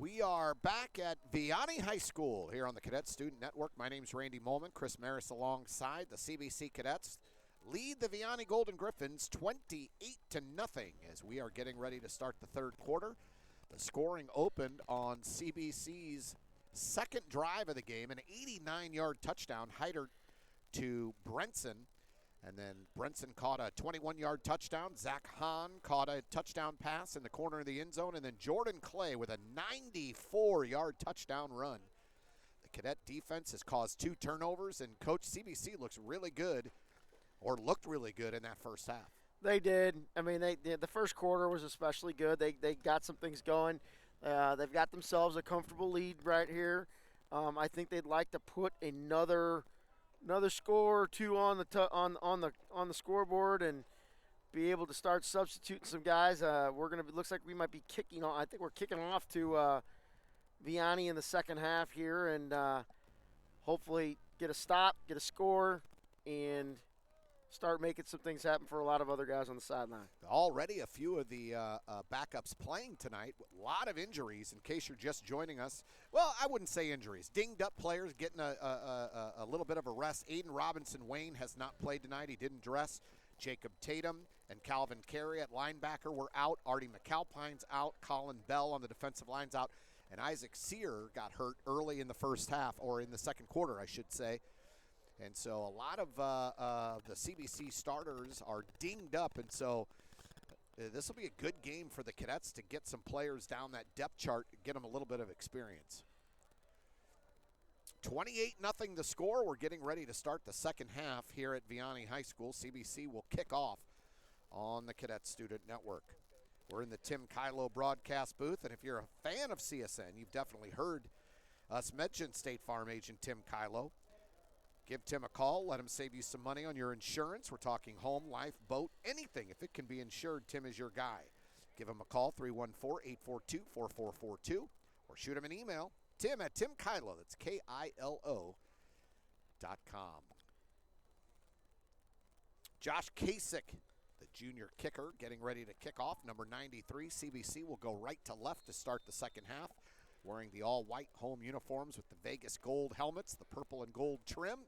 We are back at Vianney High School here on the Cadet Student Network. My name's Randy Molman. Chris Maris alongside the CBC Cadets lead the Vianney Golden Griffins 28-0 as we are getting ready to start the third quarter. The scoring opened on CBC's second drive of the game, an 89-yard touchdown, Heider to Brenson. And then Brenson caught a 21-yard touchdown. Zach Hahn caught a touchdown pass in the corner of the end zone. And then Jordan Clay with a 94-yard touchdown run. The Cadet defense has caused 2 turnovers, and Coach CBC looks really good, or looked really good in that first half. They did. I mean, the first quarter was especially good. They got some things going. They've got themselves a comfortable lead right here. I think they'd like to put another score or two on the scoreboard and be able to start substituting some guys. Looks like we might be kicking off. I think we're kicking off to Vianney in the second half here, and hopefully get a stop, get a score, and start making some things happen for a lot of other guys on the sideline. Already a few of the backups playing tonight with a lot of injuries. In case you're just joining us, well, I wouldn't say injuries. Dinged up players getting a little bit of a rest. Aiden Robinson-Wayne has not played tonight. He didn't dress. Jacob Tatum and Calvin Carey at linebacker were out. Artie McAlpine's out. Colin Bell on the defensive line's out. And Isaac Sear got hurt early in the first half, or in the second quarter, I should say. And so a lot of the CBC starters are dinged up, and so this will be a good game for the Cadets to get some players down that depth chart, get them a little bit of experience. 28-0 the score. We're getting ready to start the second half here at Vianney High School. CBC will kick off on the Cadet Student Network. We're in the Tim Kylo broadcast booth, and if you're a fan of CSN, you've definitely heard us mention State Farm agent Tim Kylo. Give Tim a call. Let him save you some money on your insurance. We're talking home, life, boat, anything. If it can be insured, Tim is your guy. Give him a call, 314-842-4442, or shoot him an email, tim@timkylo, that's KILO.com. Josh Kasich, the junior kicker, getting ready to kick off. Number 93, CBC will go right to left to start the second half, wearing the all-white home uniforms with the Vegas gold helmets, the purple and gold trim.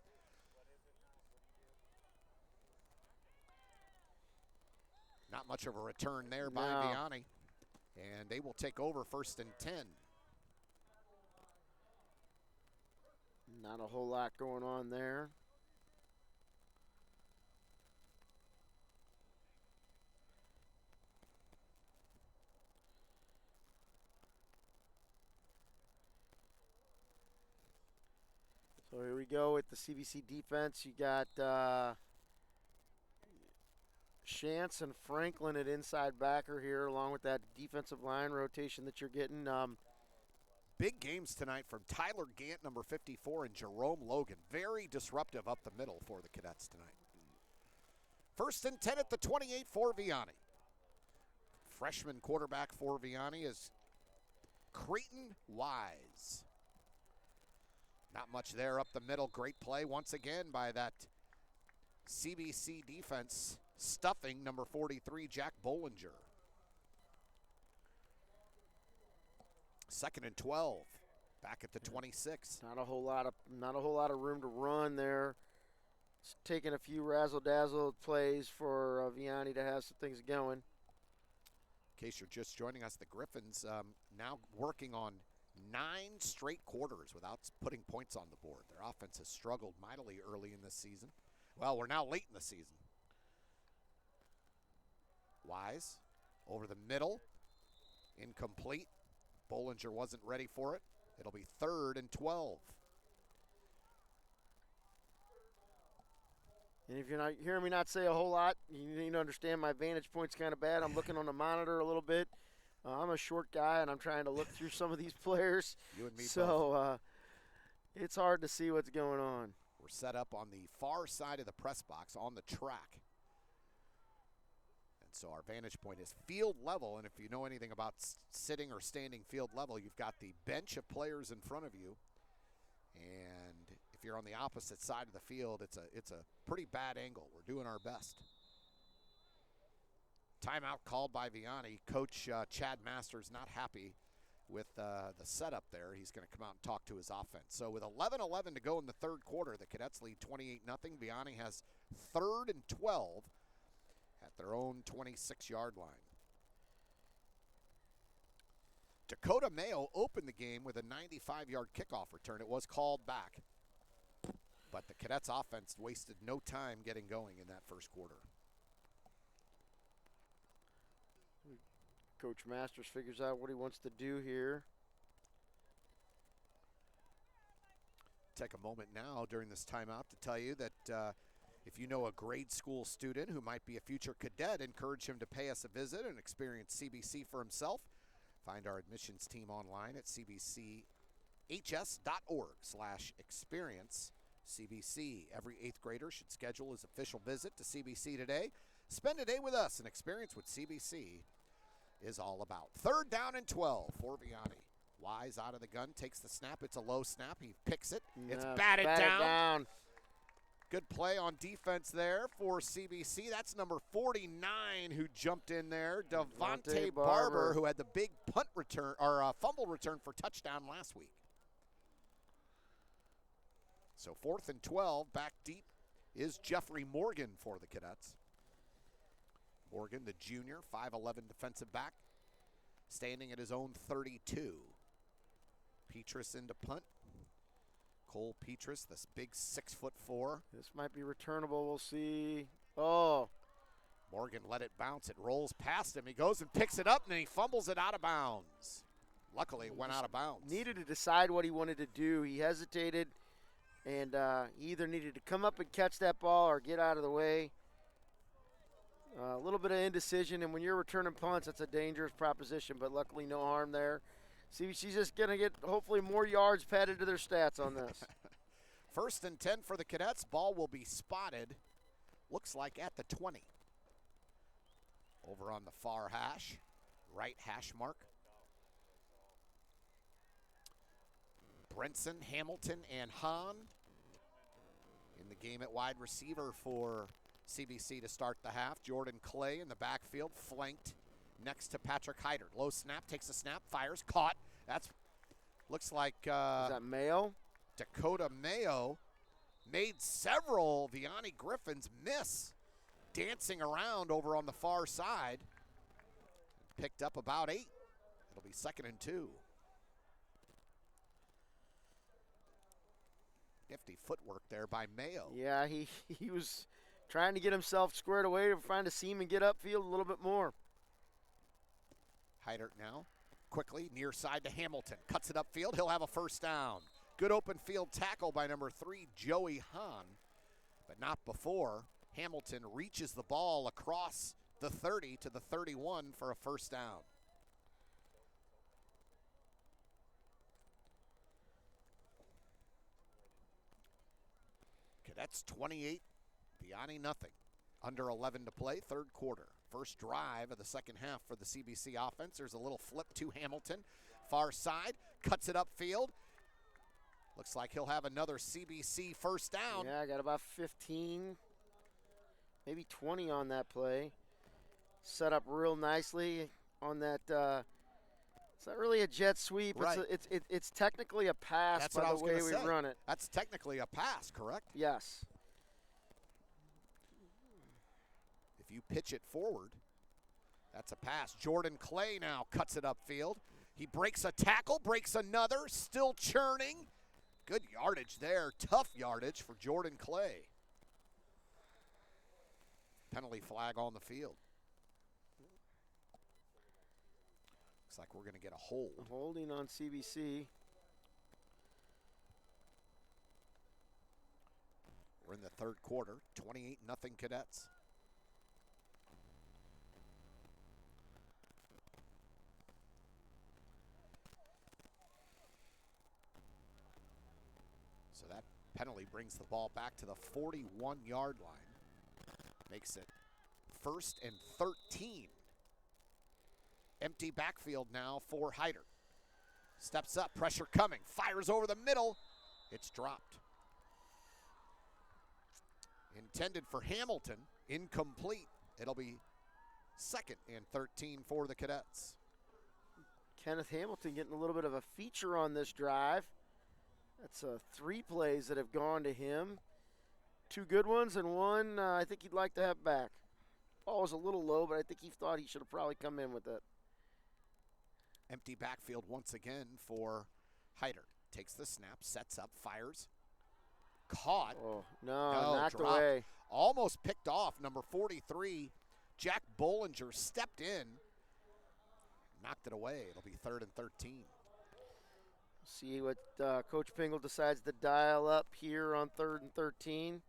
Not much of a return there by Vianney. And they will take over 1st and 10. Not a whole lot going on there. So here we go with the CBC defense. You got Shantz and Franklin at inside backer here, along with that defensive line rotation that you're getting. Big games tonight from Tyler Gant, number 54, and Jerome Logan. Very disruptive up the middle for the Cadets tonight. 1st and 10 at the 28 for Vianney. Freshman quarterback for Vianney is Creighton Wise. Not much there up the middle. Great play once again by that CBC defense, stuffing number 43, Jack Bollinger. 2nd and 12, back at the 26. Not a whole lot of room to run there. It's taking a few razzle-dazzle plays for Vianney to have some things going. In case you're just joining us, the Griffins now working on 9 straight quarters without putting points on the board. Their offense has struggled mightily early in this season. Well, we're now late in the season. Wise over the middle, incomplete. Bollinger wasn't ready for it. It'll be 3rd and 12. And if you're not hearing me not say a whole lot, you need to understand my vantage point's kind of bad. I'm looking on the monitor a little bit. I'm a short guy, and I'm trying to look through some of these players. You and me so, both. It's hard to see what's going on. We're set up on the far side of the press box on the track. And so our vantage point is field level, and if you know anything about sitting or standing field level, you've got the bench of players in front of you. And if you're on the opposite side of the field, it's a pretty bad angle. We're doing our best. Timeout called by Vianney. Coach Chad Masters not happy with the setup there. He's going to come out and talk to his offense. So with 11:11 to go in the third quarter, the Cadets lead 28-0. Vianney has 3rd and 12 at their own 26-yard line. Dakota Mayo opened the game with a 95-yard kickoff return. It was called back, but the Cadets offense wasted no time getting going in that first quarter. Coach Masters figures out what he wants to do here. Take a moment now during this timeout to tell you that if you know a grade school student who might be a future cadet, encourage him to pay us a visit and experience CBC for himself. Find our admissions team online at cbchs.org/experience CBC. Every 8th grader should schedule his official visit to CBC today. Spend a day with us and experience what CBC is all about. 3rd down and 12 for Vianney. Wise out of the gun, takes the snap. It's a low snap. He picks it. It's batted down. Good play on defense there for CBC. That's number 49 who jumped in there, Devontae Barber, who had the big punt return or fumble return for touchdown last week. So 4th and 12, back deep is Jeffrey Morgan for the Cadets. Morgan, the junior, 5'11" defensive back, standing at his own 32. Petrus into punt. Cole Petrus, this big 6'4". This might be returnable. We'll see. Oh. Morgan let it bounce. It rolls past him. He goes and picks it up, and then he fumbles it out of bounds. Luckily, it went out of bounds. Needed to decide what he wanted to do. He hesitated, and he either needed to come up and catch that ball or get out of the way. A little bit of indecision, and when you're returning punts, that's a dangerous proposition, but luckily no harm there. CBC's just going to get, hopefully, more yards padded to their stats on this. 1st and 10 for the Cadets. Ball will be spotted, looks like at the 20. Over on the far hash, right hash mark. Brenson, Hamilton, and Hahn in the game at wide receiver for CBC to start the half. Jordan Clay in the backfield, flanked next to Patrick Hyder. Low snap, takes a snap, fires, caught. That's, looks like is that Mayo? Dakota Mayo made several Vianney Griffins miss, dancing around over on the far side. Picked up about 8. It'll be 2nd and 2. Nifty footwork there by Mayo. Yeah, he was trying to get himself squared away to find a seam and get upfield a little bit more. Hyder now, quickly, near side to Hamilton. Cuts it upfield. He'll have a 1st down. Good open field tackle by number 3, Joey Hahn. But not before Hamilton reaches the ball across the 30 to the 31 for a 1st down. Cadets 28, Vianney nothing. Under 11 to play, 3rd quarter. First drive of the 2nd half for the CBC offense. There's a little flip to Hamilton. Far side, cuts it upfield. Looks like he'll have another CBC 1st down. Yeah, I got about 15, maybe 20 on that play. Set up real nicely on that. It's not really a jet sweep. Right. It's technically a pass. That's by what I the was way we say. run it. That's technically a pass, correct? Yes. If you pitch it forward, that's a pass. Jordan Clay now cuts it upfield. He breaks a tackle, breaks another, still churning. Good yardage there, tough yardage for Jordan Clay. Penalty flag on the field. Looks like we're going to get a hold. Holding on CBC. We're in the 3rd quarter, 28-0 Cadets. So that penalty brings the ball back to the 41-yard line. Makes it 1st and 13. Empty backfield now for Hyder. Steps up, pressure coming, fires over the middle. It's dropped. Intended for Hamilton, incomplete. It'll be 2nd and 13 for the Cadets. Kenneth Hamilton getting a little bit of a feature on this drive. That's 3 plays that have gone to him. 2 good ones and one I think he'd like to have back. Ball was a little low, but I think he thought he should have probably come in with it. Empty backfield once again for Hyder. Takes the snap, sets up, fires. Caught. Oh, no, knocked dropped. away. Almost picked off. Number 43, Jack Bollinger, stepped in. Knocked it away. It'll be 3rd and 13. See what Coach Pingle decides to dial up here on 3rd and 13.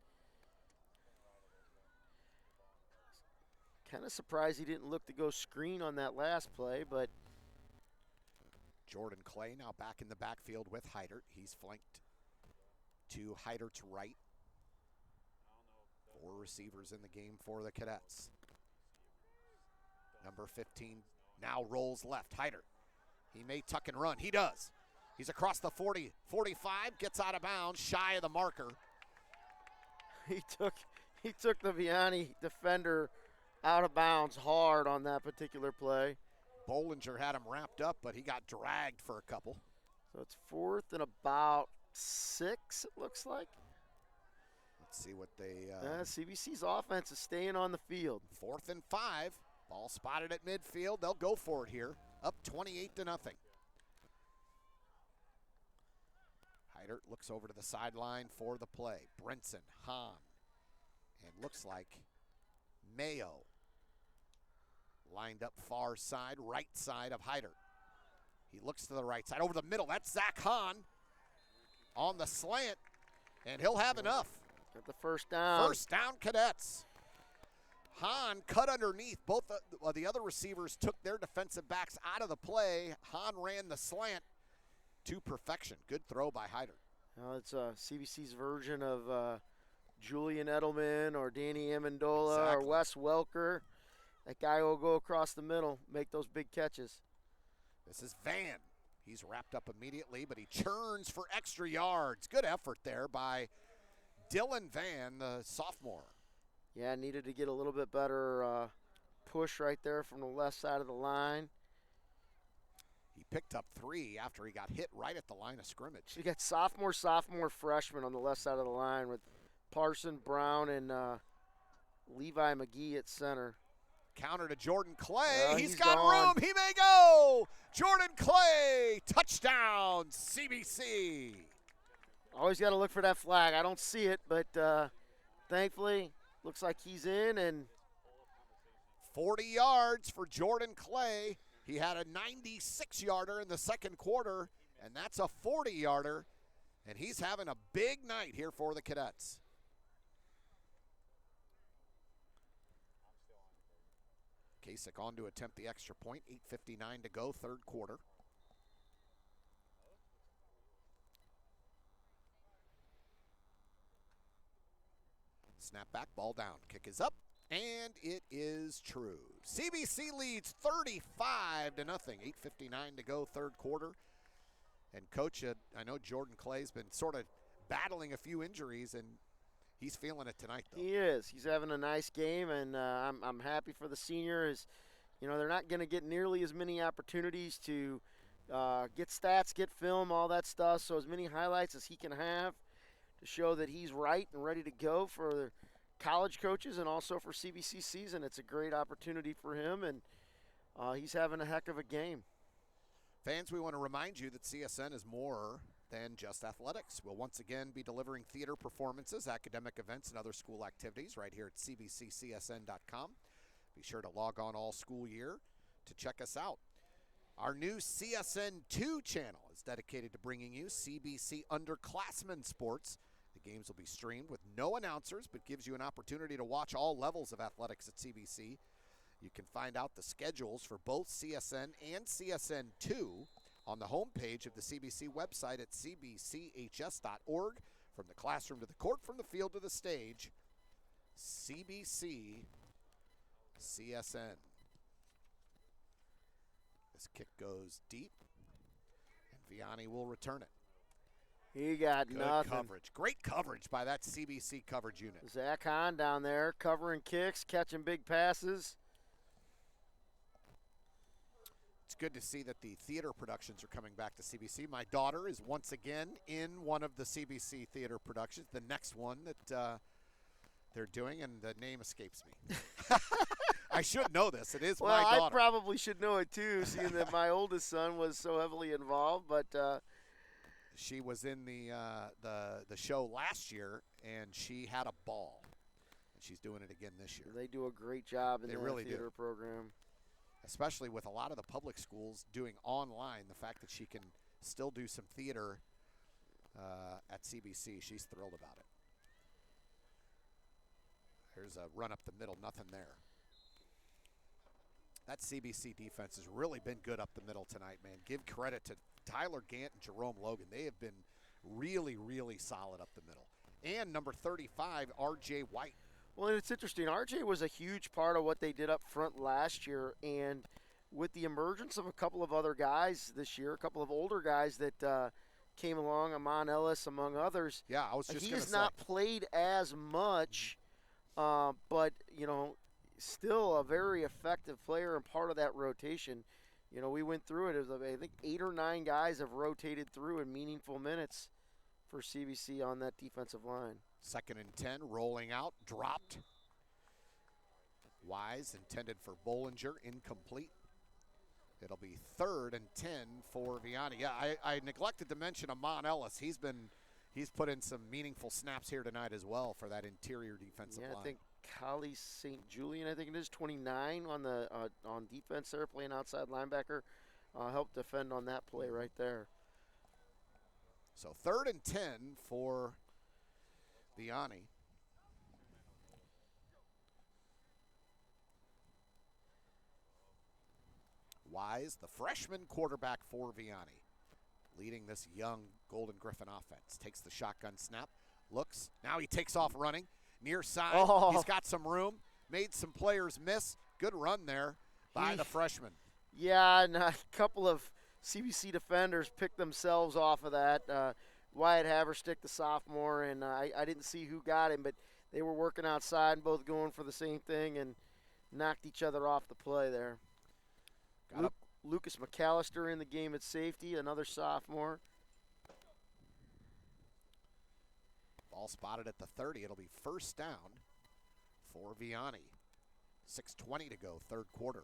Kind of surprised he didn't look to go screen on that last play, but Jordan Clay now back in the backfield with Hyder. He's flanked to Hyder's right. 4 receivers in the game for the Cadets. Number 15 now rolls left. Hyder. He may tuck and run. He does. He's across the 40, 45, gets out of bounds, shy of the marker. He took the Vianney defender out of bounds hard on that particular play. Bollinger had him wrapped up, but he got dragged for a couple. So it's 4th and about 6, it looks like. Let's see what they... CBC's offense is staying on the field. 4th and 5. Ball spotted at midfield. They'll go for it here. Up 28-0. Hyder looks over to the sideline for the play. Brenson, Hahn, and looks like Mayo lined up far side, right side of Hyder. He looks to the right side, over the middle. That's Zach Hahn on the slant, and he'll have enough. Got the first down. First down, Cadets. Hahn cut underneath. Both the other receivers took their defensive backs out of the play. Hahn ran the slant to perfection. Good throw by Hyder. It's CBC's version of Julian Edelman or Danny Amendola or Exactly. Wes Welker. That guy will go across the middle, make those big catches. This is Van. He's wrapped up immediately, but he churns for extra yards. Good effort there by Dylan Van, the sophomore. Yeah, needed to get a little bit better push right there from the left side of the line. He picked up 3 after he got hit right at the line of scrimmage. You got sophomore, freshman on the left side of the line with Parson, Brown, and Levi McGee at center. Counter to Jordan Clay. He's got gone. room. He may go. Jordan Clay. Touchdown, CBC. Always got to look for that flag. I don't see it, but thankfully looks like he's in. And 40 yards for Jordan Clay. He had a 96-yarder in the second quarter, and that's a 40-yarder. And he's having a big night here for the Cadets. Kasich on to attempt the extra point. 8:59 to go, third quarter. Snap back, ball down. Kick is up, and it is true. CBC leads 35-0. 8:59 to go, third quarter. And Coach, I know Jordan Clay's been sort of battling a few injuries, and he's feeling it tonight, though. he is. He's having a nice game, and I'm happy for the seniors. You know, they're not going to get nearly as many opportunities to get stats, get film, all that stuff. So as many highlights as he can have to show that he's right and ready to go for the college coaches and also for CBC season. It's a great opportunity for him, and he's having a heck of a game. Fans, we want to remind you that CSN is more than just athletics. We'll once again be delivering theater performances, academic events, and other school activities right here at cbccsn.com. Be sure to log on all school year to check us out. Our new CSN2 channel is dedicated to bringing you CBC underclassmen sports. The games will be streamed with no announcers, but gives you an opportunity to watch all levels of athletics at CBC. You can find out the schedules for both CSN and CSN2 on the homepage of the CBC website at cbchs.org. From the classroom to the court, from the field to the stage, CBC CSN. This kick goes deep, and Vianney will return it. He got Good nothing. coverage. Great coverage by that CBC coverage unit. Zach Hahn down there covering kicks, catching big passes. It's good to see that the theater productions are coming back to CBC. My daughter is once again in one of the CBC theater productions, the next one that they're doing, and the name escapes me. I should know this. It is my daughter. Well, I probably should know it too, seeing that my oldest son was so heavily involved. But she was in the show last year, and she had a ball. And she's doing it again this year. They do a great job in their theater program. Especially with a lot of the public schools doing online, the fact that she can still do some theater at CBC, she's thrilled about it. There's a run up the middle, nothing there. That CBC defense has really been good up the middle tonight, man. Give credit to Tyler Gant and Jerome Logan. They have been really, really solid up the middle. And number 35, R.J. White. Well, and it's interesting. R.J. was a huge part of what they did up front last year, and with the emergence of a couple of other guys this year, a couple of older guys that came along, Amon Ellis among others. Yeah, I was just going to say. He has not played as much, but, you know, still a very effective player and part of that rotation. You know, we went through it. I think 8 or 9 guys have rotated through in meaningful minutes for CBC on that defensive line. 2nd and 10, rolling out, dropped. Wise intended for Bollinger, incomplete. It'll be 3rd and 10 for Vianney. Yeah, I neglected to mention Amon Ellis. He's put in some meaningful snaps here tonight as well for that interior defensive line. I think Collie St. Julian, I think it is, 29 on the on defense there, playing outside linebacker, helped defend on that play right there. So 3rd and 10 for Vianney. Wise, the freshman quarterback for Vianney, leading this young Golden Griffin offense. Takes the shotgun snap, looks. Now he takes off running. Near side, He's got some room. Made some players miss. Good run there by the freshman. Yeah, and a couple of CBC defenders picked themselves off of that. Wyatt Haverstick, the sophomore, and I didn't see who got him, but they were working outside and both going for the same thing and knocked each other off the play there. Lucas McAllister in the game at safety, another sophomore. Ball spotted at the 30. It'll be 1st down for Vianney. 6:20 to go, 3rd quarter.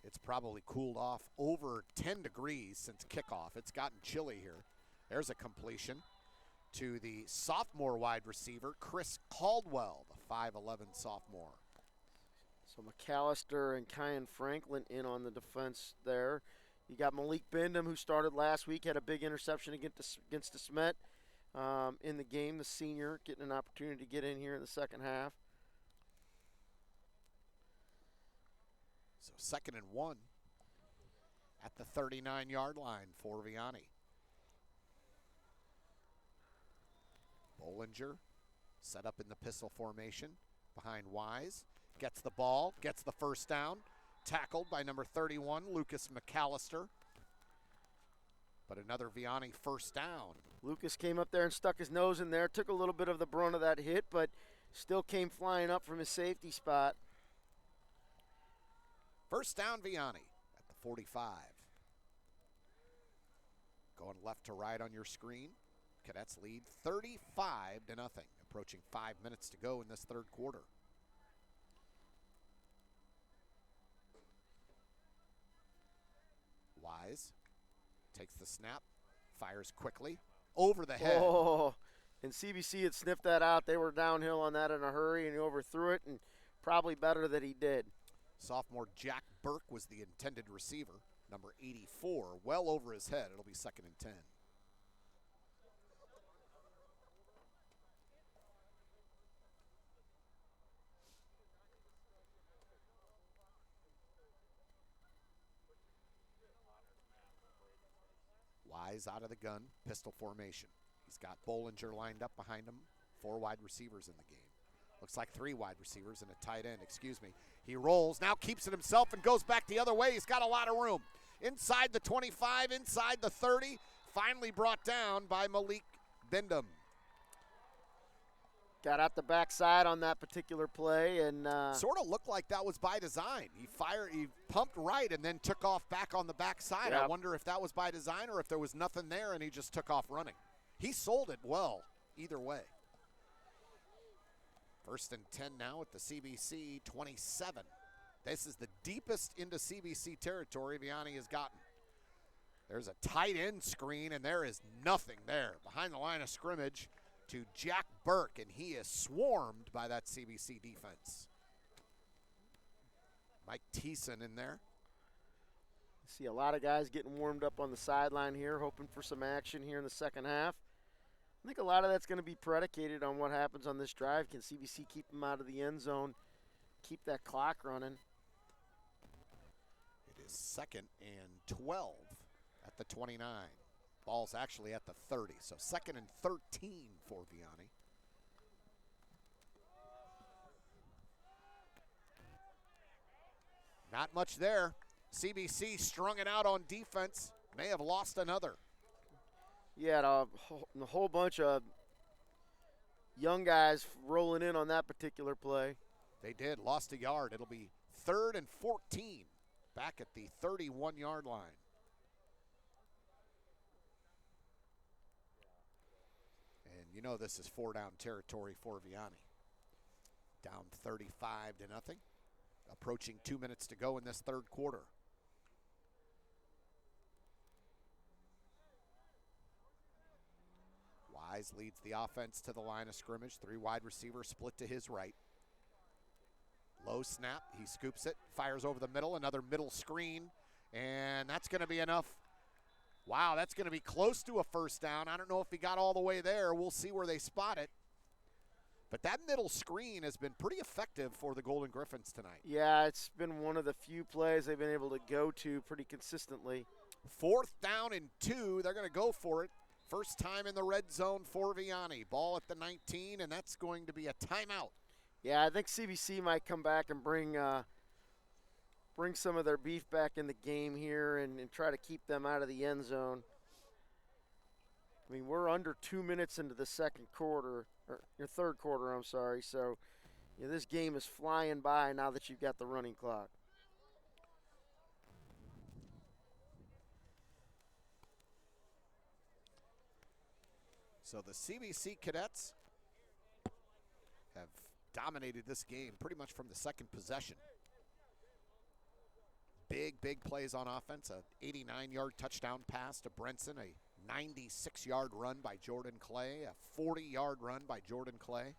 It's probably cooled off over 10 degrees since kickoff. It's gotten chilly here. There's a completion to the sophomore wide receiver, Chris Caldwell, the 5'11 sophomore. So McAllister and Kyan Franklin in on the defense there. You got Malik Bindham, who started last week, had a big interception against DeSmet in the game, the senior, getting an opportunity to get in here in the second half. So 2nd and 1 at the 39-yard line for Vianney. Bollinger set up in the pistol formation behind Wise. Gets the ball, gets the 1st down. Tackled by number 31, Lucas McAllister. But another Vianney 1st down. Lucas came up there and stuck his nose in there, took a little bit of the brunt of that hit, but still came flying up from his safety spot. 1st down Vianney at the 45. Going left to right on your screen. Cadets lead 35-0. Approaching 5 minutes to go in this 3rd quarter. Wise takes the snap, fires quickly, over the head. Oh, and CBC had sniffed that out. They were downhill on that in a hurry, and he overthrew it, and probably better that he did. Sophomore Jack Burke was the intended receiver, number 84, well over his head. It'll be 2nd and 10. Wise out of the gun, pistol formation. He's got Bollinger lined up behind him, 4 wide receivers in the game. Looks like 3 wide receivers and a tight end, excuse me. He rolls, now keeps it himself and goes back the other way. He's got a lot of room. Inside the 25, inside the 30, finally brought down by Malik Bindham. got out the backside on that particular play, and sort of looked like that was by design. He pumped right and then took off back on the backside. Yep. I wonder if that was by design or if there was nothing there and he just took off running. He sold it well either way. 1st and 10 now at the CBC 27. This is the deepest into CBC territory Vianney has gotten. There's a tight end screen, and there is nothing there. Behind the line of scrimmage to Jack Burke, and he is swarmed by that CBC defense. Mike Thiessen in there. See a lot of guys getting warmed up on the sideline here, hoping for some action here in the second half. I think a lot of that's going to be predicated on what happens on this drive. Can CBC keep them out of the end zone, keep that clock running? It is 2nd and 12 at the 29. Ball's actually at the 30, so 2nd and 13 for Vianney. Not much there. CBC strung it out on defense. May have lost another. Yeah, a whole bunch of young guys rolling in on that particular play. They did, lost a yard. It'll be 3rd and 14 back at the 31-yard line. And you know this is 4-down territory for Vianney. Down 35-0. Approaching 2 minutes to go in this third quarter. Wise leads the offense to the line of scrimmage. 3 wide receivers split to his right. Low snap, he scoops it, fires over the middle, another middle screen, and that's going to be enough. Wow, that's going to be close to a first down. I don't know if he got all the way there. We'll see where they spot it. But that middle screen has been pretty effective for the Golden Griffins tonight. Yeah, it's been one of the few plays they've been able to go to pretty consistently. 4th down and 2, they're going to go for it. First time in the red zone for Vianney. Ball at the 19, and that's going to be a timeout. Yeah, I think CBC might come back and bring some of their beef back in the game here and try to keep them out of the end zone. I mean, we're under 2 minutes into the second quarter, or your third quarter, I'm sorry. So, you know, this game is flying by now that you've got the running clock. So the CBC Cadets have dominated this game pretty much from the second possession. Big plays on offense. A 89-yard touchdown pass to Brenson. A 96-yard run by Jordan Clay. A 40-yard run by Jordan Clay.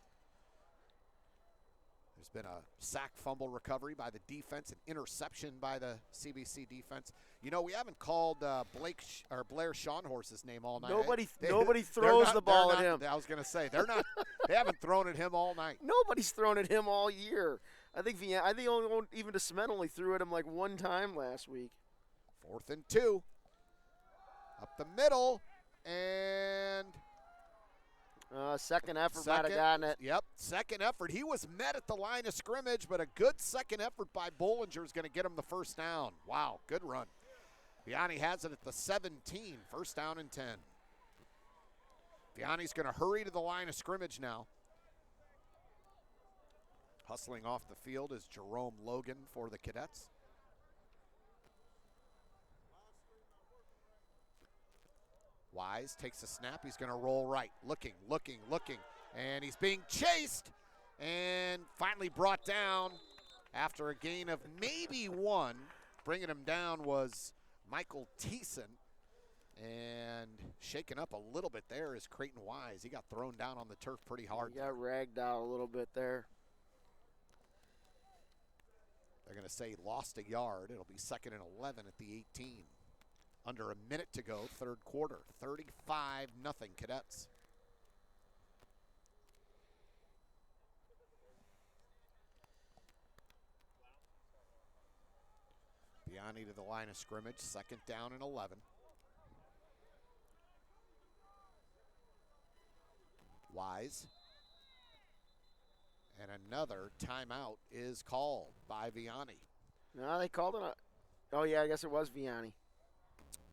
There's been a sack fumble recovery by the defense, an interception by the CBC defense. You know, we haven't called Blair Schonhorse's name all night. Nobody throws the ball at him. I was going to say they haven't thrown at him all night. Nobody's thrown at him all year. I think even DeSmet only threw at him like one time last week. 4th and 2. Up the middle, and second effort might have gotten it. Yep, second effort. He was met at the line of scrimmage, but a good second effort by Bollinger is going to get him the first down. Wow, good run. Vianney has it at the 17, first down and 10. Vianney's going to hurry to the line of scrimmage now. Hustling off the field is Jerome Logan for the Cadets. Wise takes a snap. He's going to roll right. Looking. And he's being chased and finally brought down after a gain of maybe 1. Bringing him down was Michael Thiessen. And shaken up a little bit there is Creighton Wise. He got thrown down on the turf pretty hard. He got ragged out a little bit there. They're going to say lost a yard. It'll be 2nd and 11 at the 18. Under a minute to go, third quarter. 35-0 Cadets. Vianney to the line of scrimmage. 2nd down and 11. Wise. And another timeout is called by Vianney. No, they called it. Oh, yeah, I guess it was Vianney.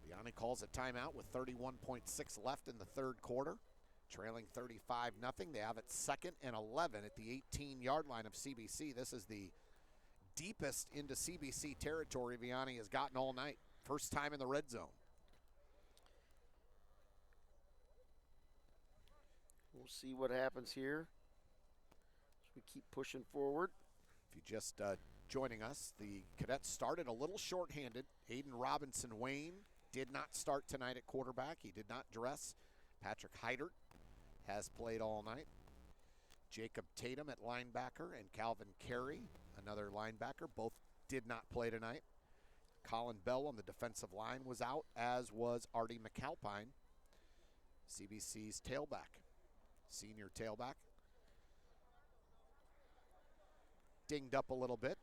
Vianney calls a timeout with 31.6 left in the third quarter. trailing 35-0. They have it 2nd and 11 at the 18-yard line of CBC. This is the deepest into CBC territory Vianney has gotten all night. First time in the red zone. We'll see what happens here as we keep pushing forward. If you just joining us, the Cadets started a little shorthanded. Aiden Robinson-Wayne did not start tonight at quarterback. He did not dress. Patrick Heidert has played all night. Jacob Tatum at linebacker and Calvin Carey, another linebacker, both did not play tonight. Colin Bell on the defensive line was out, as was Artie McAlpine, CBC's tailback, senior tailback. Dinged up a little bit.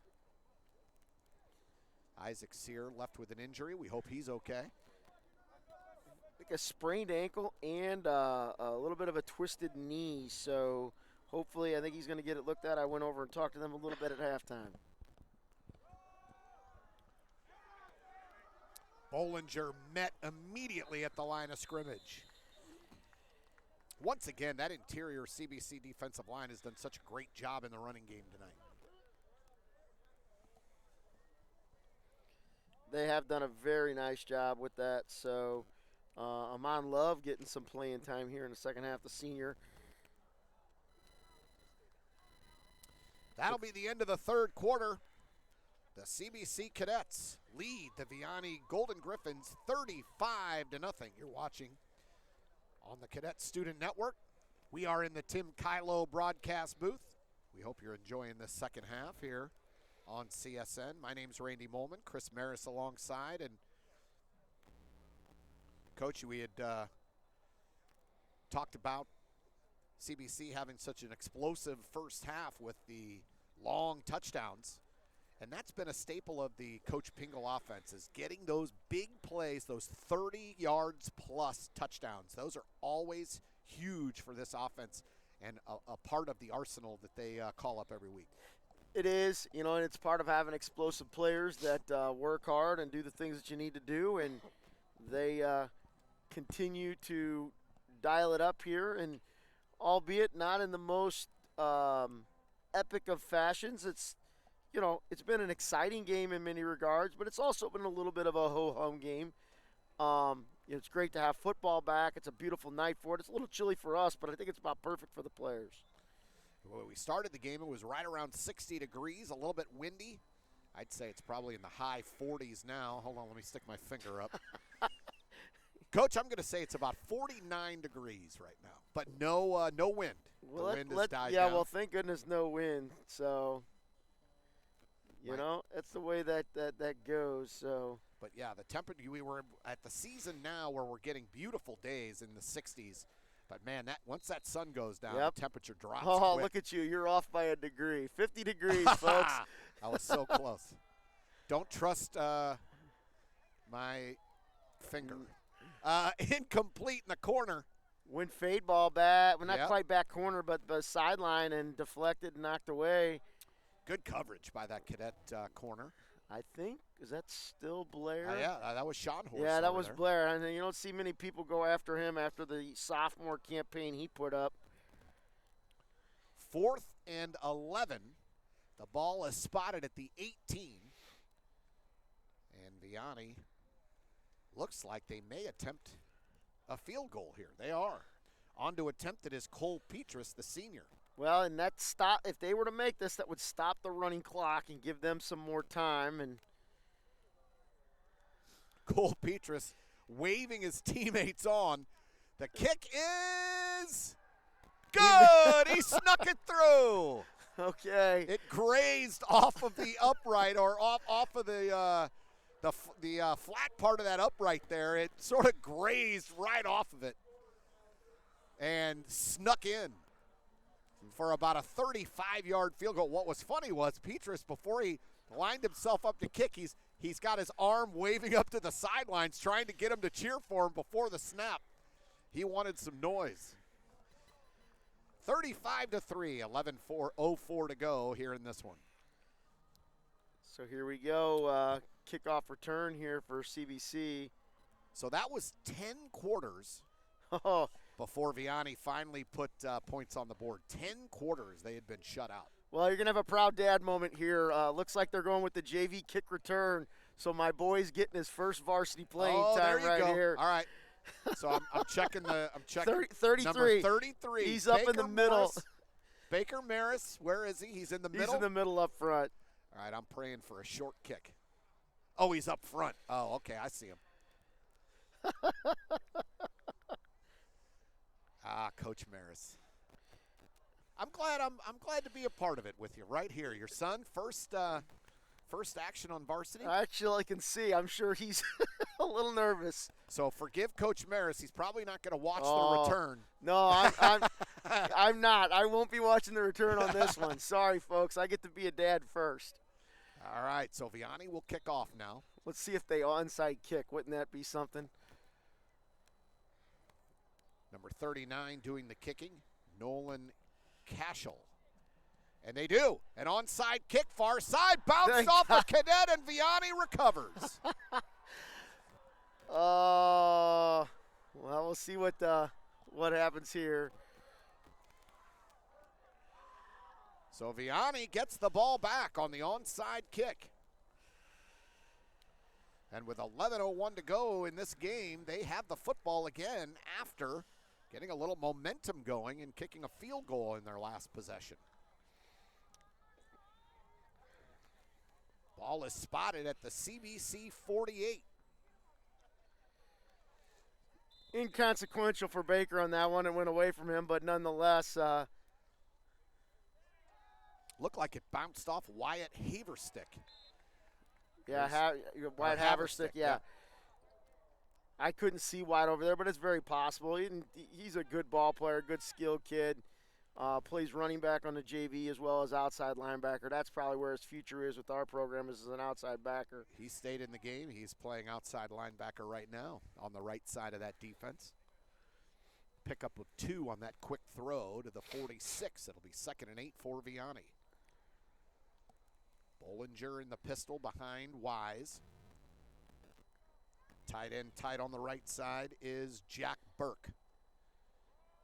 Isaac Sear left with an injury. We hope he's okay. I think a sprained ankle and a little bit of a twisted knee. So hopefully, I think he's going to get it looked at. I went over and talked to them a little bit at halftime. Bollinger met immediately at the line of scrimmage. Once again, that interior CBC defensive line has done such a great job in the running game tonight. They have done a very nice job with that. So Amon Love getting some playing time here in the second half, the senior. That'll be the end of the third quarter. The CBC Cadets lead the Vianney Golden Griffins 35-0. You're watching on the Cadet Student Network. We are in the Tim Kylo broadcast booth. We hope you're enjoying this second half here on CSN. My name's Randy Molman, Chris Maris alongside, and Coach, we had talked about CBC having such an explosive first half with the long touchdowns, and that's been a staple of the Coach Pingle offense, is getting those big plays, those 30 yards plus touchdowns. Those are always huge for this offense and a part of the arsenal that they call up every week. It is, and it's part of having explosive players that work hard and do the things that you need to do, and they continue to dial it up here, and albeit not in the most epic of fashions, it's been an exciting game in many regards, but it's also been a little bit of a ho-hum game. It's great to have football back. It's a beautiful night for it. It's a little chilly for us, but I think it's about perfect for the players. When we started the game, it was right around 60 degrees, a little bit windy. I'd say it's probably in the high 40s now. Hold on, let me stick my finger up. Coach, I'm going to say it's about 49 degrees right now, but no wind. Well, the wind has died down. Yeah, well, thank goodness no wind. So, that's the way that goes. So. But, yeah, the temperature, we were at the season now where we're getting beautiful days in the 60s. But, man, once that sun goes down, the temperature drops quick. Look at you. You're off by a degree. 50 degrees, folks. I was so close. Don't trust my finger. Incomplete in the corner. Went fade ball back. Well, not quite back corner, but sideline and deflected and knocked away. Good coverage by that Cadet corner. I think. Is that still Blair? Yeah, that was Sean Horst. Yeah, that was Blair. And you don't see many people go after him after the sophomore campaign he put up. 4th and 11. The ball is spotted at the 18. And Vianney looks like they may attempt a field goal here. They are. On to attempt it is Cole Petrus, the senior. Well, and if they were to make this, that would stop the running clock and give them some more time. And Cole Petrus waving his teammates on. The kick is good. He snuck it through. Okay. It grazed off of the upright, or off of the flat part of that upright there. It sort of grazed right off of it and snuck in for about a 35-yard field goal. What was funny was Petrus, before he lined himself up to kick, he's got his arm waving up to the sidelines trying to get him to cheer for him before the snap. He wanted some noise. 35-3, 11:04 to go here in this one. So here we go. Kickoff return here for CBC. So that was 10 quarters. Oh, before Vianney finally put points on the board. 10 quarters they had been shut out. Well, you're going to have a proud dad moment here. Looks like they're going with the JV kick return. So my boy's getting his first varsity playing time right here. All right. So I'm checking the 33. Number 33. He's up in the middle. Baker Maris, where is he? He's in the middle. He's in the middle up front. All right, I'm praying for a short kick. Oh, he's up front. Oh, okay, I see him. Coach Maris. I'm glad to be a part of it with you right here. Your son, first action on varsity. Actually, I can see. I'm sure he's a little nervous. So forgive Coach Maris. He's probably not going to watch the return. No, I'm not. I won't be watching the return on this one. Sorry, folks. I get to be a dad first. All right, so Vianney will kick off now. Let's see if they onside kick. Wouldn't that be something? Number 39 doing the kicking, Nolan Cashel. And they do. An onside kick, far side, bounced off a cadet, and Vianney recovers. Well, we'll see what happens here. So Vianney gets the ball back on the onside kick. And with 11:01 to go in this game, they have the football again after getting a little momentum going and kicking a field goal in their last possession. Ball is spotted at the CBC 48. Inconsequential for Baker on that one. It went away from him, but nonetheless. Looked like it bounced off Wyatt Haverstick. Yeah, Wyatt Haverstick, yeah. I couldn't see Wyatt over there, but it's very possible. He's a good ball player, good skilled kid. Plays running back on the JV as well as outside linebacker. That's probably where his future is with our program, is as an outside backer. He stayed in the game. He's playing outside linebacker right now on the right side of that defense. Pick up with 2 on that quick throw to the 46. It'll be 2nd and 8 for Vianney. Bollinger in the pistol behind Wise. Tight end tight on the right side is Jack Burke.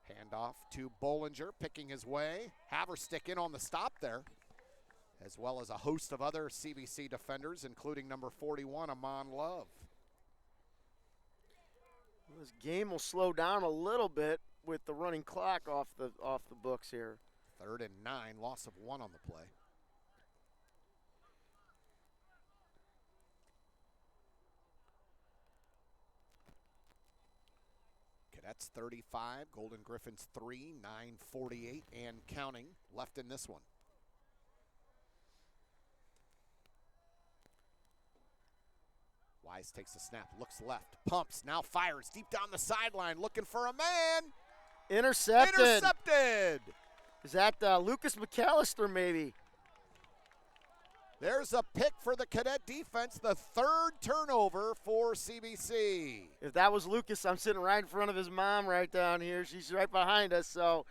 Handoff to Bollinger, picking his way. Haverstick in on the stop there, as well as a host of other CBC defenders, including number 41, Amon Love. This game will slow down a little bit with the running clock off the books here. 3rd and 9, loss of 1 on the play. Cadets 35, Golden Griffins 3, 9:48 and counting left in this one. Wise takes a snap, looks left, pumps, now fires deep down the sideline, looking for a man. Intercepted. Is that Lucas McAllister maybe? There's a pick for the Cadet defense, the 3rd turnover for CBC. If that was Lucas, I'm sitting right in front of his mom right down here. She's right behind us, so.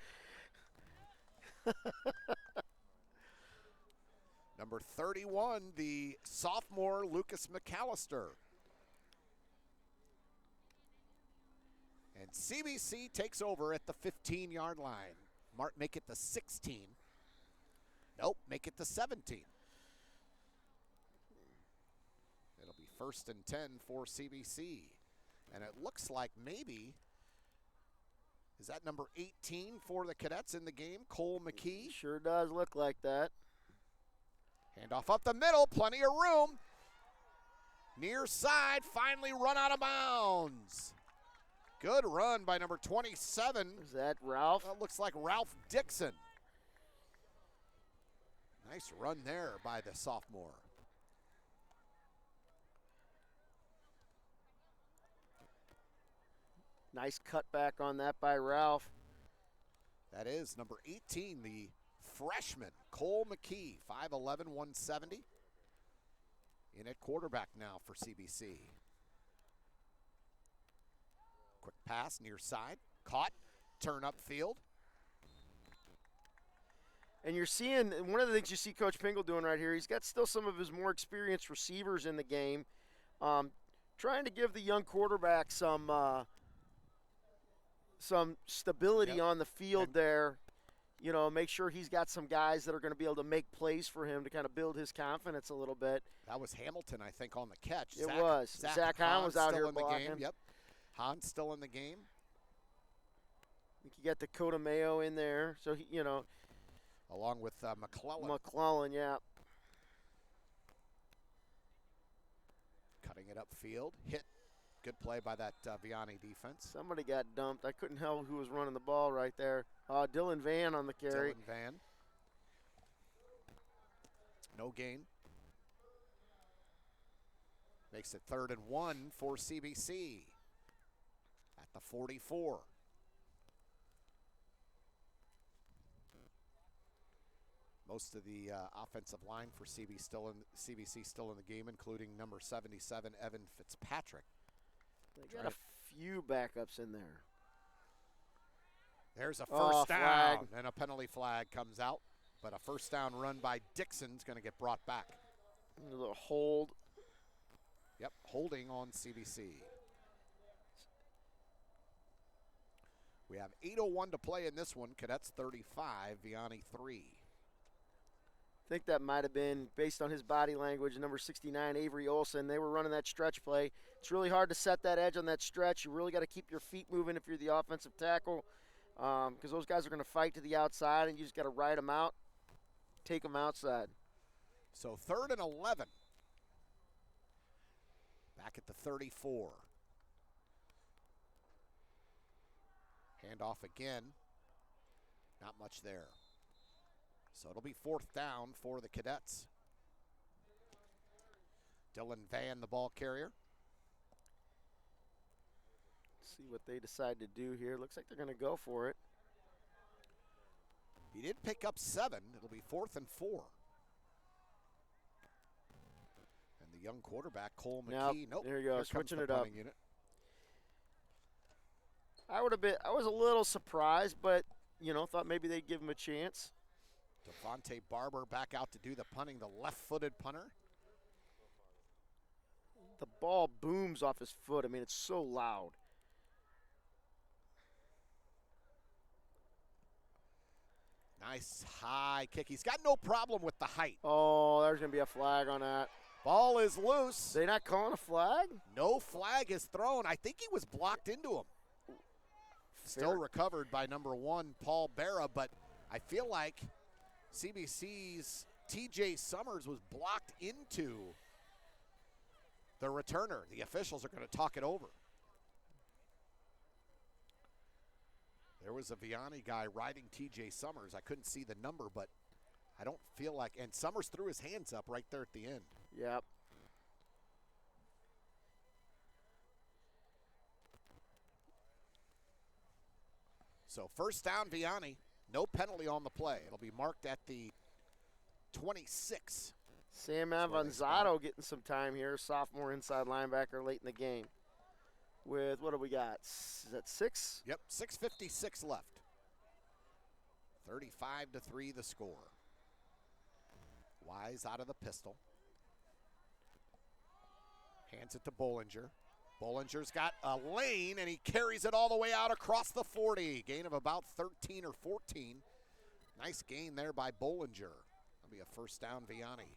Number 31, the sophomore Lucas McAllister. And CBC takes over at the 15-yard line. Make it the 16. Nope, make it the 17. It'll be 1st and 10 for CBC. And it looks like maybe, is that number 18 for the Cadets in the game, Cole McKee? Sure does look like that. Handoff up the middle, plenty of room. Near side, finally run out of bounds. Good run by number 27. Is that Ralph? That looks like Ralph Dixon. Nice run there by the sophomore. Nice cutback on that by Ralph. That is number 18, the freshman, Cole McKee, 5'11", 170. In at quarterback now for CBC. Quick pass near side, caught, turn up field. And you're seeing, one of the things you see Coach Pingle doing right here, he's got still some of his more experienced receivers in the game, trying to give the young quarterback some some stability Yep. on the field And- there. You know, make sure he's got some guys that are going to be able to make plays for him to kind of build his confidence a little bit. That was Hamilton, I think, on the catch. It was. Zach Hahn was out still here in the blocking. game. Yep. Hahn's still in the game. I think you got Dakota Mayo in there. So, Along with McClellan. McClellan, yeah. Cutting it upfield. Hit. Good play by that Vianney defense. Somebody got dumped. I couldn't tell who was running the ball right there. Dylan Van on the carry. Dylan Van. No gain. Makes it 3rd and 1 for CBC at the 44. Most of the offensive line for CBC still in the game, including number 77, Evan Fitzpatrick. They got a few backups in there. There's a first down, flag. and a penalty flag comes out. But a first down run by Dixon's going to get brought back. A little hold. Yep, holding on CBC. We have 8:01 to play in this one. Cadets 35, Vianney 3. I think that might have been, based on his body language, number 69, Avery Olson. They were running that stretch play. It's really hard to set that edge on that stretch. You really got to keep your feet moving if you're the offensive tackle, because those guys are going to fight to the outside, and you just got to ride them out, take them outside. So 3rd and 11. Back at the 34. Handoff again. Not much there. So it'll be 4th down for the Cadets. Dylan Van, the ball carrier. See what they decide to do here. Looks like they're going to go for it. He did pick up 7. It'll be 4th and 4. And the young quarterback, Cole McKee. Nope. There you go, Here comes switching the it up. punting unit. I was a little surprised, but, thought maybe they'd give him a chance. Devontae Barber back out to do the punting, the left-footed punter. The ball booms off his foot. I mean, it's so loud. Nice high kick. He's got no problem with the height. Oh, there's going to be a flag on that. Ball is loose. They not calling a flag? No flag is thrown. I think he was blocked into him. Still recovered by number 1, Paul Barra, but I feel like CBC's TJ Summers was blocked into the returner. The officials are going to talk it over. There was a Vianney guy riding TJ Summers. I couldn't see the number, but I don't feel like, and Summers threw his hands up right there at the end. Yep. So 1st down, Vianney. No penalty on the play. It'll be marked at the 26. Sam That's where they spot Avanzato getting some time here, sophomore inside linebacker late in the game. With, what do we got? Is that 6? Yep, 6:56 left. 35-3 the score. Wise out of the pistol. Hands it to Bollinger. Bollinger's got a lane, and he carries it all the way out across the 40. Gain of about 13 or 14. Nice gain there by Bollinger. That'll be a first down, Vianney.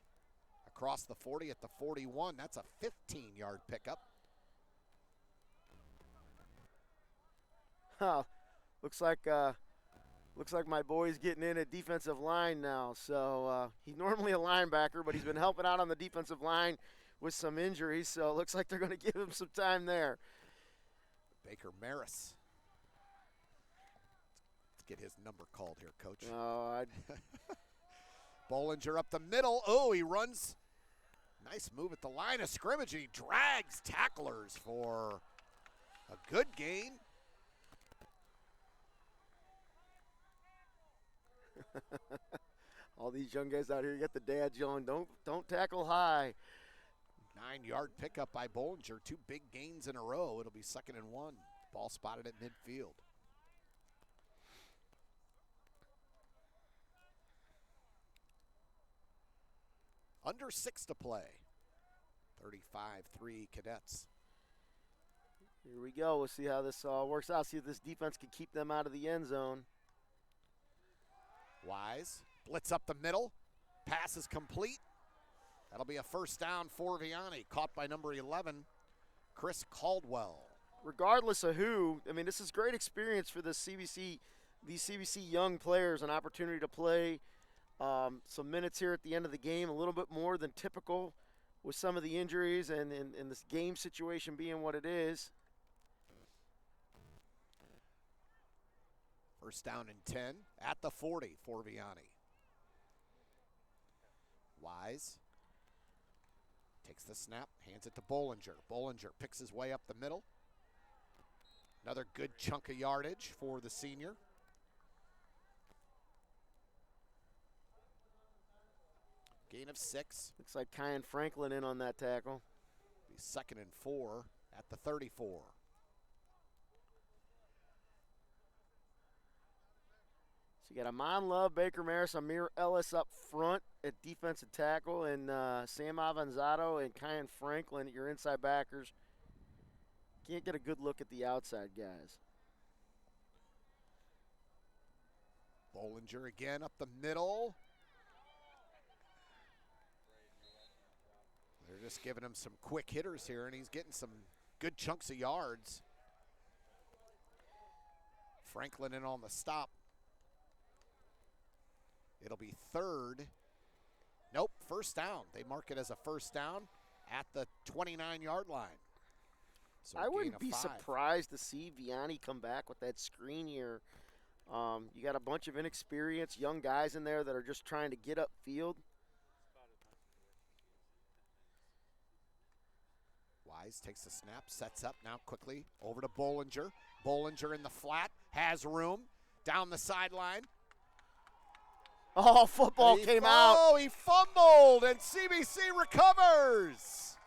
Across the 40 at the 41. That's a 15-yard pickup. Looks like my boy's getting in at defensive line now. So he's normally a linebacker, but he's been helping out on the defensive line with some injuries. So it looks like they're going to give him some time there. Baker Maris. Let's get his number called here, Coach. Oh, Bollinger up the middle. Oh, he runs. Nice move at the line of scrimmage, and he drags tacklers for a good gain. all these young guys out here, you got the dads yelling, don't tackle high. 9-yard pickup by Bollinger. 2 big gains in a row. It'll be 2nd and 1. Ball spotted at midfield. Under 6 to play. 35-3 Cadets. Here we go. We'll see how this works out. See if this defense can keep them out of the end zone. Wise blitz up the middle. Pass is complete. That'll be a first down for Vianney. Caught by number 11, Chris Caldwell. Regardless of who, I mean, this is great experience for these CBC young players, an opportunity to play some minutes here at the end of the game, a little bit more than typical with some of the injuries and this game situation being what it is. First down and 10 at the 40 for Vianney. Wise takes the snap, hands it to Bollinger. Bollinger picks his way up the middle. Another good chunk of yardage for the senior. Gain of 6. Looks like Kyan Franklin in on that tackle. Be 2nd and 4 at the 34. So you got Amon Love, Baker Maris, Amir Ellis up front at defensive tackle, and Sam Avanzado and Kyan Franklin at your inside backers. Can't get a good look at the outside guys. Bollinger again up the middle. They're just giving him some quick hitters here, and he's getting some good chunks of yards. Franklin in on the stop. It'll be 3rd. Nope, first down. They mark it as a first down at the 29-yard line. So I wouldn't be 5. surprised to see Vianney come back with that screen here. You got a bunch of inexperienced young guys in there that are just trying to get upfield. Wise takes the snap, sets up now quickly over to Bollinger. Bollinger in the flat, has room, down the sideline. Oh, football came out. Oh, he fumbled, and CBC recovers.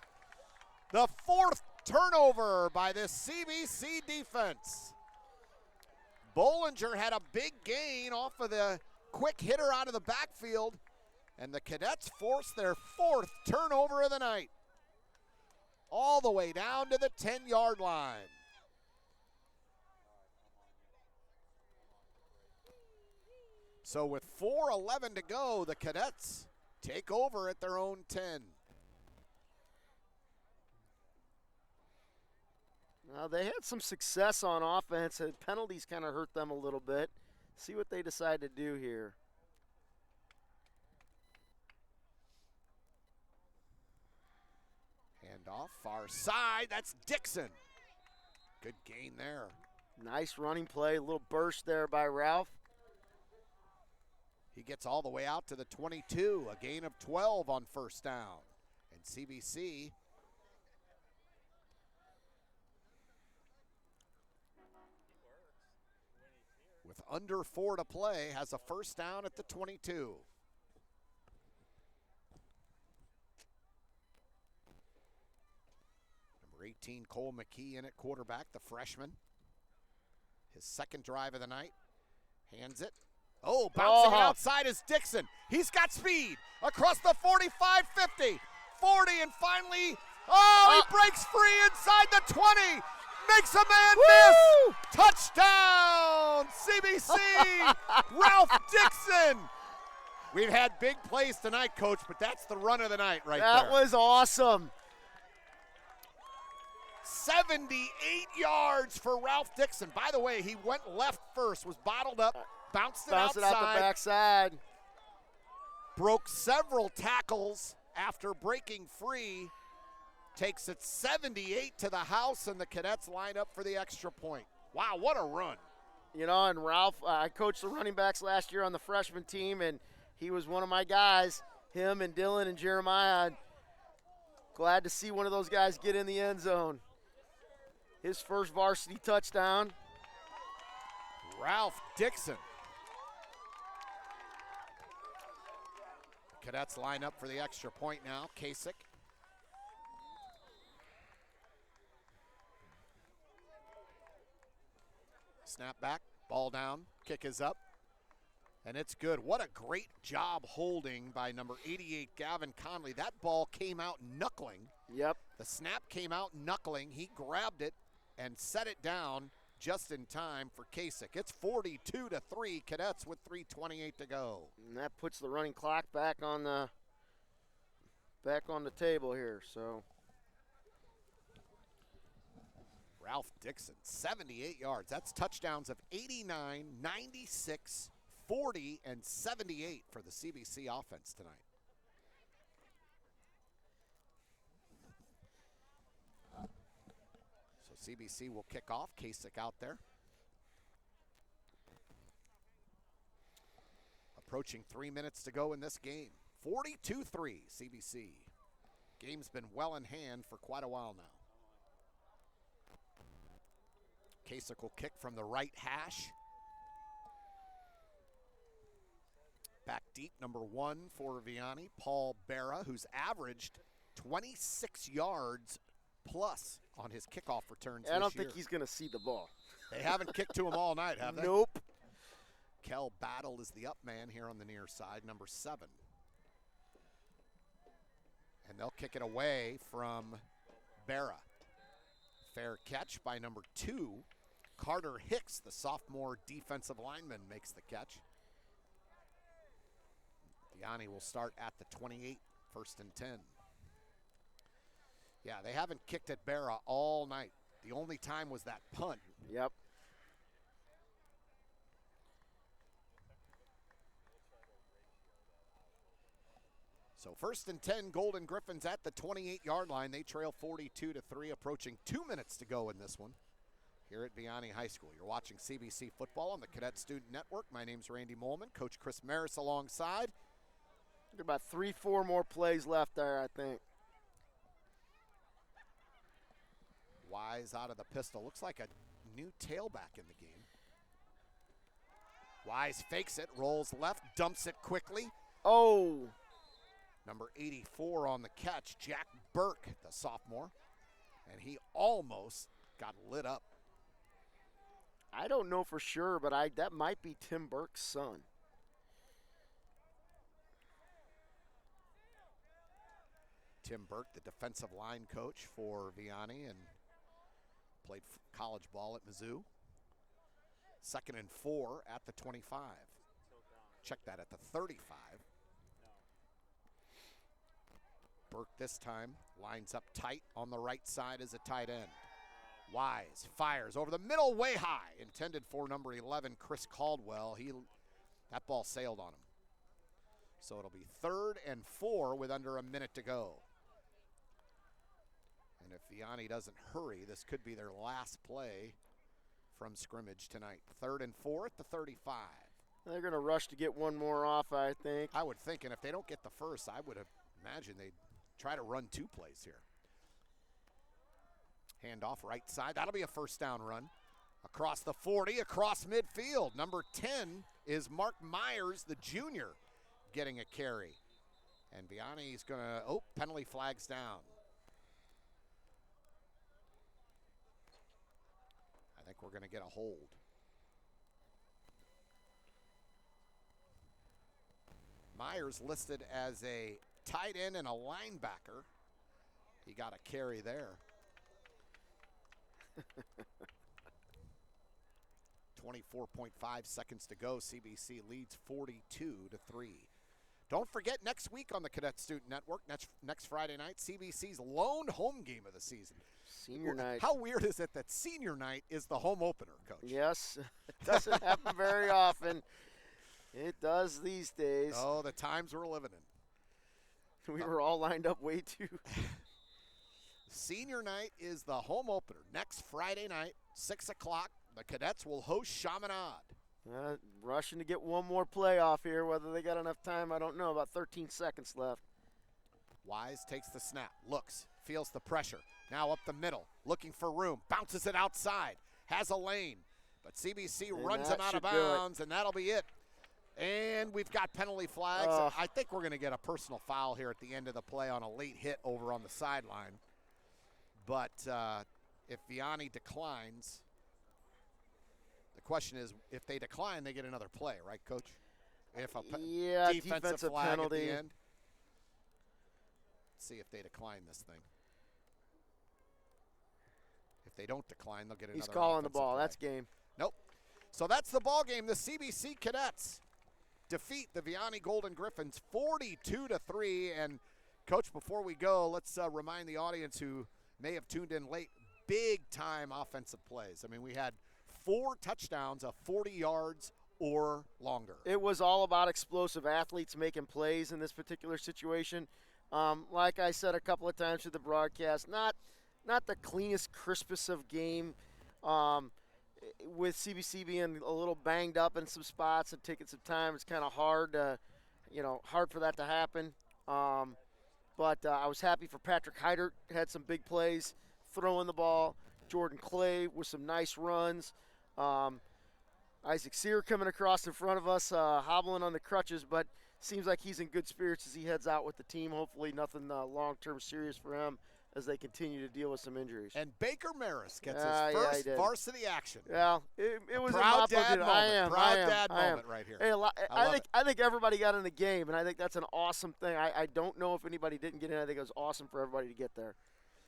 The 4th turnover by this CBC defense. Bollinger had a big gain off of the quick hitter out of the backfield, and the Cadets forced their 4th turnover of the night. All the way down to the 10-yard line. So with 4:11 to go, the Cadets take over at their own 10. Now, they had some success on offense, and penalties kind of hurt them a little bit. See what they decide to do here. Handoff, far side, that's Dixon. Good gain there. Nice running play, a little burst there by Ralph. He gets all the way out to the 22, a gain of 12 on first down. And CBC with under 4 to play has a first down at the 22. Number 18, Cole McKee in at quarterback, the freshman. His 2nd drive of the night. Hands it. Oh, bouncing outside is Dixon. He's got speed across the 45, 50, 40, and finally, he breaks free inside the 20. Makes a man miss. Touchdown, CBC. Ralph Dixon. We've had big plays tonight, Coach, but that's the run of the night right there. That was awesome. 78 yards for Ralph Dixon. By the way, he went left first, was bottled up, bounced it outside. Bounced it out the backside. Broke several tackles after breaking free. Takes it 78 to the house, and the Cadets line up for the extra point. Wow, what a run. You know, and Ralph, I coached the running backs last year on the freshman team, and he was one of my guys, him and Dylan and Jeremiah. Glad to see one of those guys get in the end zone. His first varsity touchdown. Ralph Dixon. Cadets line up for the extra point now. Kasich. Snap back, ball down, kick is up, and it's good. What a great job holding by number 88, Gavin Conley. That ball came out knuckling. Yep. The snap came out knuckling. He grabbed it, and set it down just in time for Kasich. It's 42-3 Cadets with 3:28 to go. And that puts the running clock back on the table here. So Ralph Dixon, 78 yards. That's touchdowns of 89, 96, 40, and 78 for the CBC offense tonight. So CBC will kick off. Kasich out there. Approaching 3 minutes to go in this game. 42-3 CBC. Game's been well in hand for quite a while now. Kasich will kick from the right hash. Back deep, number 1 for Vianney, Paul Berra, who's averaged 26 yards plus on his kickoff returns this year. I don't think he's going to see the ball. They haven't kicked to him all night, have they? Nope. Kel Battle is the up man here on the near side, number 7. And they'll kick it away from Berra. Fair catch by number 2. Carter Hicks, the sophomore defensive lineman, makes the catch. Vianney will start at the 28, 1st and 10. Yeah, they haven't kicked at Berra all night. The only time was that punt. Yep. So 1st and 10, Golden Griffins at the 28-yard line. They trail 42-3, approaching 2 minutes to go in this one here at Vianney High School. You're watching CBC football on the Cadet Student Network. My name's Randy Molman. Coach Chris Maris alongside. About 3-4 more plays left there, I think. Wise out of the pistol. Looks like a new tailback in the game. Wise fakes it, rolls left, dumps it quickly. Oh! Number 84 on the catch, Jack Burke, the sophomore. And he almost got lit up. I don't know for sure, but that might be Tim Burke's son. Tim Burke, the defensive line coach for Vianney and played college ball at Mizzou. 2nd and 4 at the 25. Check that, at the 35. Burke this time lines up tight on the right side as a tight end. Wise fires over the middle, way high. Intended for number 11, Chris Caldwell. That ball sailed on him. So it'll be 3rd and 4 with under a minute to go. And if Vianney doesn't hurry, this could be their last play from scrimmage tonight. 3rd and 4 at the 35. They're going to rush to get one more off, I think. I would think, and if they don't get the first, I would have imagined they'd try to run 2 plays here. Handoff right side. That'll be a 1st down run. Across the 40, across midfield. Number 10 is Mark Myers, the junior, getting a carry. And Vianney's going to, penalty flags down. I think we're going to get a hold. Myers listed as a tight end and a linebacker. He got a carry there. 24.5 seconds to go. CBC leads 42-3. Don't forget, next week on the Cadet Student Network, next Friday night, CBC's lone home game of the season. Senior night. How weird is it that senior night is the home opener, Coach? Yes, it doesn't happen very often. It does these days. Oh, the times we're living in. We were all lined up way too. Senior night is the home opener. Next Friday night, 6 o'clock, the Cadets will host Chaminade. Rushing to get one more play off here. Whether they got enough time, I don't know. About 13 seconds left. Wise takes the snap, looks, feels the pressure. Now up the middle, looking for room, bounces it outside, has a lane. But CBC runs him out of bounds, and that'll be it. And we've got penalty flags. I think we're going to get a personal foul here at the end of the play on a late hit over on the sideline. But if Vianney declines, the question is, if they decline, they get another play, right, Coach? If a defensive flag penalty at the end. Let's see if they decline this thing. If If they don't decline, they'll get another He's calling the offensive ball. play. That's game. Nope. So that's the ball game. The CBC Cadets defeat the Vianney Golden Griffins 42-3. And, Coach, before we go, let's remind the audience who may have tuned in late, big-time offensive plays. I mean, we had 4 touchdowns of 40 yards or longer. It was all about explosive athletes making plays in this particular situation. Like I said a couple of times through the broadcast, not the cleanest, crispest of game. With CBC being a little banged up in some spots and taking some time, it's kind of hard for that to happen. But I was happy for Patrick Heidert, had some big plays, throwing the ball. Jordan Clay with some nice runs. Isaac Sear coming across in front of us, hobbling on the crutches, but seems like he's in good spirits as he heads out with the team. Hopefully nothing long-term serious for him as they continue to deal with some injuries. And Baker Maris gets his first varsity action. Yeah, it was proud a dad moment. Proud dad I am. moment right here. Hey, I think everybody got in the game, and I think that's an awesome thing. I don't know if anybody didn't get in. I think it was awesome for everybody to get there.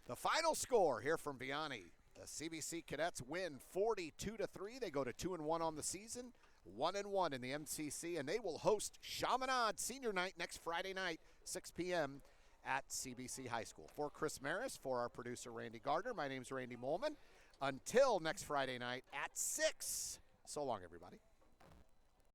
The final score here from Vianney. The CBC Cadets win 42-3. They go to 2-1 on the season, 1-1 in the MCC, and they will host Chaminade Senior Night next Friday night, 6 p.m. at CBC High School. For Chris Maris, for our producer Randy Gardner, my name's Randy Molman. Until next Friday night at 6. So long, everybody.